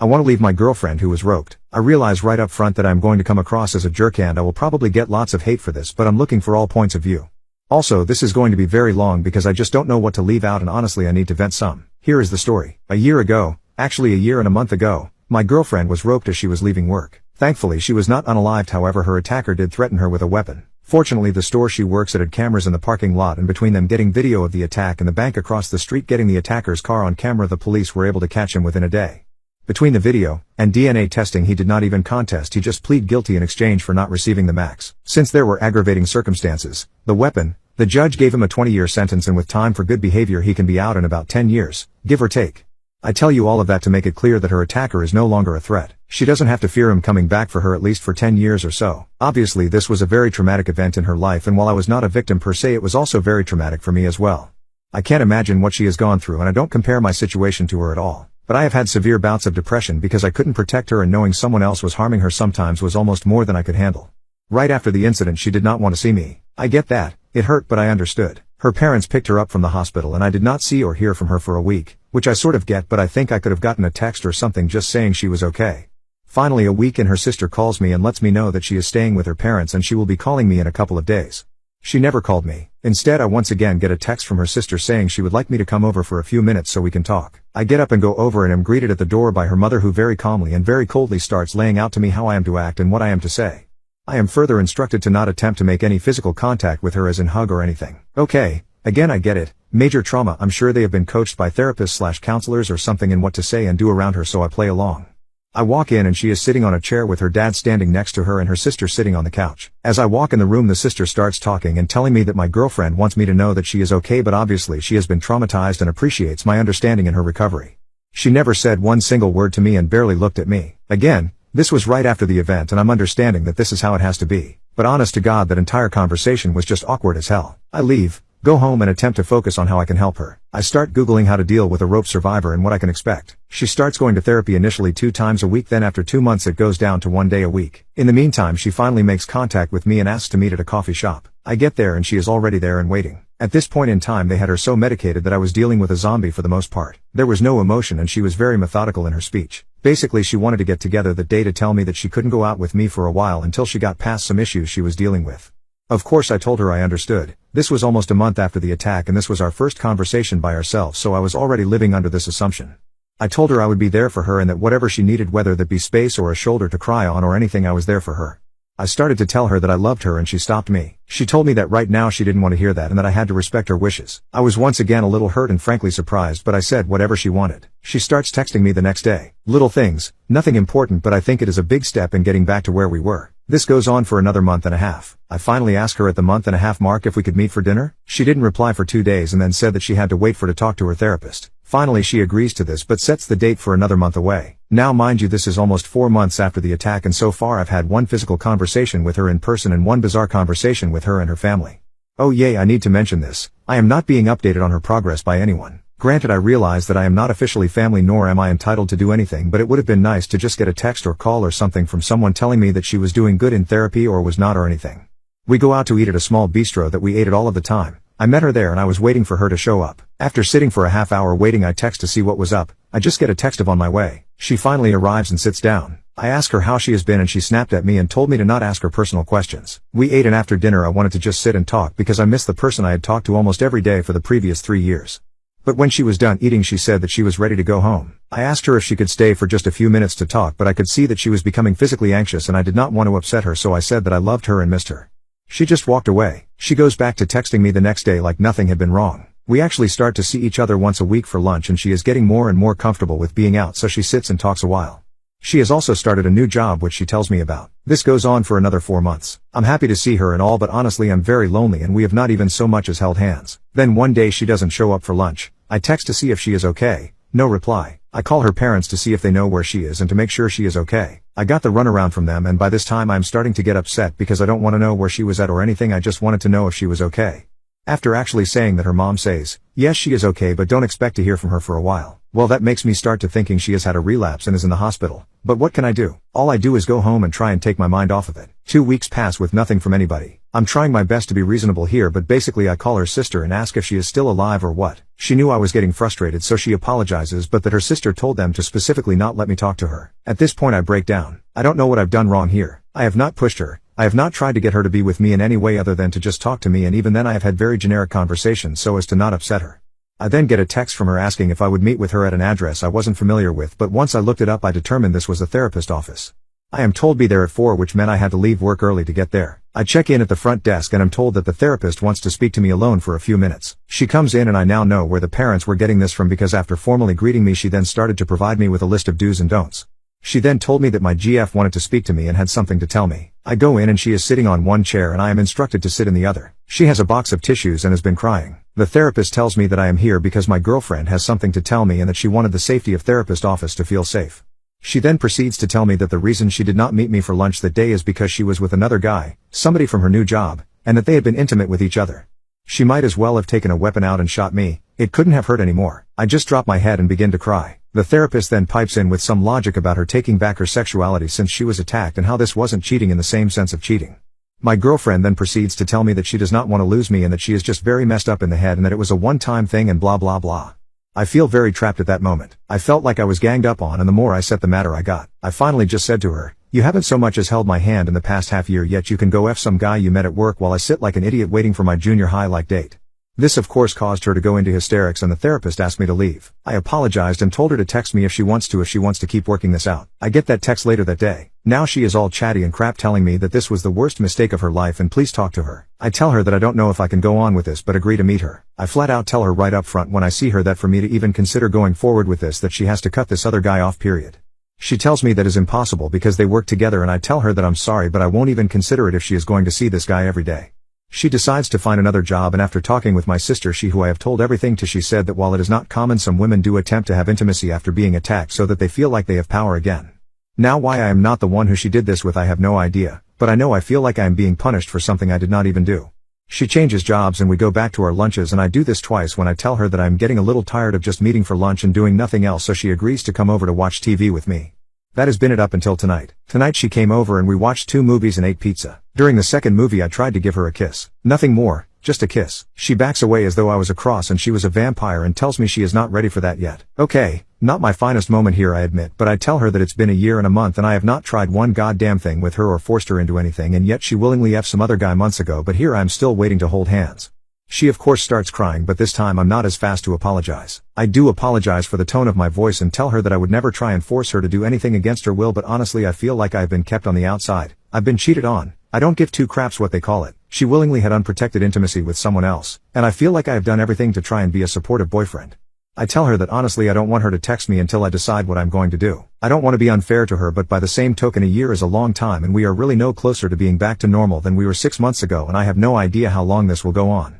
I want to leave my girlfriend who was roped. I realize right up front that I'm going to come across as a jerk and I will probably get lots of hate for this, but I'm looking for all points of view. Also, this is going to be very long because I just don't know what to leave out and honestly I need to vent some. Here is the story. A year ago, actually a year and a month ago, my girlfriend was roped as she was leaving work. Thankfully she was not unalived, however her attacker did threaten her with a weapon. Fortunately the store she works at had cameras in the parking lot, and between them getting video of the attack and the bank across the street getting the attacker's car on camera, the police were able to catch him within a day. Between the video and DNA testing he did not even contest, he just plead guilty in exchange for not receiving the max. Since there were aggravating circumstances, the weapon, the judge gave him a 20-year sentence, and with time for good behavior he can be out in about 10 years, give or take. I tell you all of that to make it clear that her attacker is no longer a threat. She doesn't have to fear him coming back for her at least for 10 years or so. Obviously this was a very traumatic event in her life, and while I was not a victim per se, it was also very traumatic for me as well. I can't imagine what she has gone through, and I don't compare my situation to her at all. But I have had severe bouts of depression because I couldn't protect her, and knowing someone else was harming her sometimes was almost more than I could handle. Right after the incident she did not want to see me. I get that. It hurt, but I understood. Her parents picked her up from the hospital and I did not see or hear from her for a week, which I sort of get, but I think I could have gotten a text or something just saying she was okay. Finally a week and her sister calls me and lets me know that she is staying with her parents and she will be calling me in a couple of days. She never called me. Instead I once again get a text from her sister saying she would like me to come over for a few minutes so we can talk. I get up and go over and am greeted at the door by her mother, who very calmly and very coldly starts laying out to me how I am to act and what I am to say. I am further instructed to not attempt to make any physical contact with her, as in hug or anything. Okay, again I get it. Major trauma. I'm sure they have been coached by therapists/counselors or something in what to say and do around her, so I play along. I walk in and she is sitting on a chair with her dad standing next to her and her sister sitting on the couch. As I walk in the room the sister starts talking and telling me that my girlfriend wants me to know that she is okay, but obviously she has been traumatized and appreciates my understanding in her recovery. She never said one single word to me and barely looked at me. Again, this was right after the event and I'm understanding that this is how it has to be. But honest to God, that entire conversation was just awkward as hell. I leave, go home and attempt to focus on how I can help her. I start Googling how to deal with a rope survivor and what I can expect. She starts going to therapy initially 2 times a week, then after 2 months it goes down to 1 day a week. In the meantime she finally makes contact with me and asks to meet at a coffee shop. I get there and she is already there and waiting. At this point in time they had her so medicated that I was dealing with a zombie for the most part. There was no emotion and she was very methodical in her speech. Basically she wanted to get together that day to tell me that she couldn't go out with me for a while until she got past some issues she was dealing with. Of course I told her I understood. This was almost a month after the attack and this was our first conversation by ourselves, so I was already living under this assumption. I told her I would be there for her and that whatever she needed, whether that be space or a shoulder to cry on or anything, I was there for her. I started to tell her that I loved her and she stopped me. She told me that right now she didn't want to hear that and that I had to respect her wishes. I was once again a little hurt and frankly surprised, but I said whatever she wanted. She starts texting me the next day. Little things, nothing important, but I think it is a big step in getting back to where we were. This goes on for another month and a half. I finally asked her at the month and a half mark if we could meet for dinner. She didn't reply for 2 days and then said that she had to wait for to talk to her therapist. Finally she agrees to this but sets the date for another month away. Now mind you, this is almost 4 months after the attack and so far I've had 1 physical conversation with her in person and 1 bizarre conversation with her and her family. Oh yay, I need to mention this. I am not being updated on her progress by anyone. Granted, I realize that I am not officially family nor am I entitled to do anything, but it would have been nice to just get a text or call or something from someone telling me that she was doing good in therapy or was not or anything. We go out to eat at a small bistro that we ate at all of the time. I met her there and I was waiting for her to show up. After sitting for a half hour waiting, I text to see what was up. I just get a text of on my way. She finally arrives and sits down. I ask her how she has been and she snapped at me and told me to not ask her personal questions. We ate and after dinner I wanted to just sit and talk because I missed the person I had talked to almost every day for the previous 3 years. But when she was done eating she said that she was ready to go home. I asked her if she could stay for just a few minutes to talk, but I could see that she was becoming physically anxious and I did not want to upset her, so I said that I loved her and missed her. She just walked away. She goes back to texting me the next day like nothing had been wrong. We actually start to see each other once a week for lunch and she is getting more and more comfortable with being out, so she sits and talks a while. She has also started a new job which she tells me about. This goes on for another 4 months. I'm happy to see her and all, but honestly I'm very lonely and we have not even so much as held hands. Then one day she doesn't show up for lunch. I text to see if she is okay. No reply. I call her parents to see if they know where she is and to make sure she is okay. I got the runaround from them and by this time I'm starting to get upset because I don't want to know where she was at or anything, I just wanted to know if she was okay. After actually saying that her mom says, Yes, she is okay, but don't expect to hear from her for a while. Well, that makes me start to thinking she has had a relapse and is in the hospital. But what can I do? All I do is go home and try and take my mind off of it. 2 weeks pass with nothing from anybody. I'm trying my best to be reasonable here, but basically I call her sister and ask if she is still alive or what. She knew I was getting frustrated, so she apologizes, but that her sister told them to specifically not let me talk to her. At this point I break down. I don't know what I've done wrong here. I have not pushed her. I have not tried to get her to be with me in any way other than to just talk to me, and even then I have had very generic conversations so as to not upset her. I then get a text from her asking if I would meet with her at an address I wasn't familiar with, but once I looked it up I determined this was a therapist office. I am told be there at 4, which meant I had to leave work early to get there. I check in at the front desk and I'm told that the therapist wants to speak to me alone for a few minutes. She comes in and I now know where the parents were getting this from, because after formally greeting me she then started to provide me with a list of do's and don'ts. She then told me that my GF wanted to speak to me and had something to tell me. I go in and she is sitting on one chair and I am instructed to sit in the other. She has a box of tissues and has been crying. The therapist tells me that I am here because my girlfriend has something to tell me and that she wanted the safety of therapist office to feel safe. She then proceeds to tell me that the reason she did not meet me for lunch that day is because she was with another guy, somebody from her new job, and that they had been intimate with each other. She might as well have taken a weapon out and shot me. It couldn't have hurt any more. I just drop my head and begin to cry. The therapist then pipes in with some logic about her taking back her sexuality since she was attacked and how this wasn't cheating in the same sense of cheating. My girlfriend then proceeds to tell me that she does not want to lose me and that she is just very messed up in the head and that it was a one-time thing and blah blah blah. I feel very trapped at that moment. I felt like I was ganged up on, and the more I set the matter I got. I finally just said to her, "You haven't so much as held my hand in the past half year, yet you can go F some guy you met at work while I sit like an idiot waiting for my junior high date." This of course caused her to go into hysterics and the therapist asked me to leave. I apologized and told her to text me if she wants to keep working this out. I get that text later that day. Now she is all chatty and crap telling me that this was the worst mistake of her life and please talk to her. I tell her that I don't know if I can go on with this but agree to meet her. I flat out tell her right up front when I see her that for me to even consider going forward with this that she has to cut this other guy off, period. She tells me that is impossible because they work together, and I tell her that I'm sorry but I won't even consider it if she is going to see this guy every day. She decides to find another job, and after talking with my sister who I have told everything to, she said that while it is not common, some women do attempt to have intimacy after being attacked so that they feel like they have power again. Now why I am not the one who she did this with I have no idea, but I know I feel like I am being punished for something I did not even do. She changes jobs and we go back to our lunches, and I do this twice when I tell her that I am getting a little tired of just meeting for lunch and doing nothing else, so she agrees to come over to watch TV with me. That has been it up until tonight. Tonight she came over and we watched 2 movies and ate pizza. During the second movie I tried to give her a kiss. Nothing more, just a kiss. She backs away as though I was a cross and she was a vampire and tells me she is not ready for that yet. Okay, not my finest moment here I admit, but I tell her that it's been a year and a month and I have not tried one goddamn thing with her or forced her into anything, and yet she willingly F some other guy months ago, but here I am still waiting to hold hands. She of course starts crying, but this time I'm not as fast to apologize. I do apologize for the tone of my voice and tell her that I would never try and force her to do anything against her will, but honestly I feel like I have been kept on the outside. I've been cheated on. I don't give two craps what they call it. She willingly had unprotected intimacy with someone else, and I feel like I have done everything to try and be a supportive boyfriend. I tell her that honestly I don't want her to text me until I decide what I'm going to do. I don't want to be unfair to her, but by the same token a year is a long time and we are really no closer to being back to normal than we were 6 months ago, and I have no idea how long this will go on.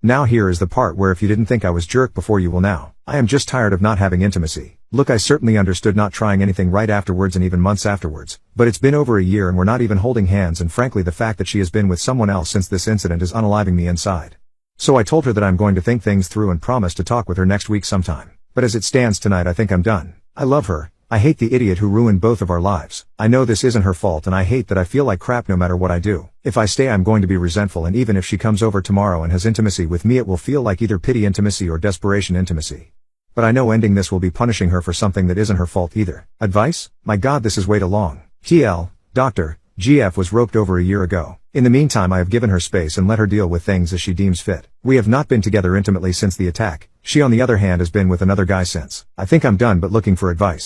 Now here is the part where if you didn't think I was jerk before, you will now. I am just tired of not having intimacy. Look, I certainly understood not trying anything right afterwards and even months afterwards, but it's been over a year and we're not even holding hands, and frankly the fact that she has been with someone else since this incident is unaliving me inside. So I told her that I'm going to think things through and promise to talk with her next week sometime. But as it stands tonight I think I'm done. I love her. I hate the idiot who ruined both of our lives. I know this isn't her fault and I hate that I feel like crap no matter what I do. If I stay I'm going to be resentful, and even if she comes over tomorrow and has intimacy with me it will feel like either pity intimacy or desperation intimacy. But I know ending this will be punishing her for something that isn't her fault either. Advice? My god, this is way too long. TL, Dr. GF was roped over a year ago. In the meantime I have given her space and let her deal with things as she deems fit. We have not been together intimately since the attack. She on the other hand has been with another guy since. I think I'm done but looking for advice.